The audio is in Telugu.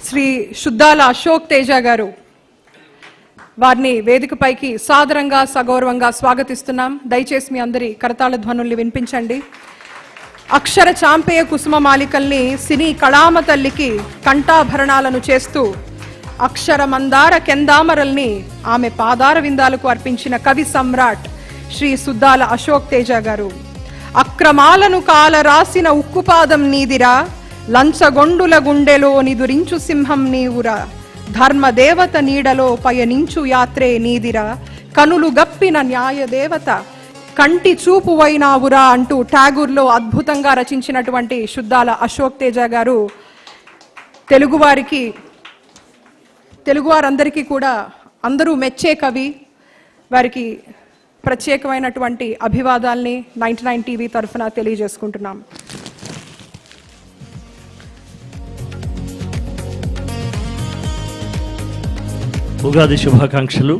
శ్రీ శుద్ధాల అశోక్ తేజ గారు, వారిని వేదికపైకి సాదరంగా సగౌరవంగా స్వాగతిస్తున్నాం. దయచేసి మీ అందరి కరతాళ ధ్వనుల్ని వినిపించండి. అక్షర చాంపేయ కుసుమ మాలికల్ని సినీ కళామ తల్లికి కంఠాభరణాలను చేస్తూ అక్షర మందార కెందామరల్ని ఆమె పాదార విందాలకు అర్పించిన కవి సమ్రాట్ శ్రీ శుద్ధాల అశోక్ తేజ గారు. అక్రమాలను కాల రాసిన ఉక్కుపాదం నీదిరా, లంచగొండుల గుండెలో నిదురించు సింహం నీవురా, ధర్మదేవత నీడలో పయనించు యాత్రే నీదిరా, కనులు గప్పిన న్యాయదేవత కంటి చూపువైనావురా అంటూ ఠాగూర్లో అద్భుతంగా రచించినటువంటి శుద్ధాల అశోక్ తేజ గారు తెలుగువారందరికీ కూడా అందరూ మెచ్చే కవి. వారికి ప్రత్యేకమైనటువంటి అభివాదాల్ని 99 టీవీ తరఫున తెలియజేసుకుంటున్నాం. ఉగాది శుభాకాంక్షలు.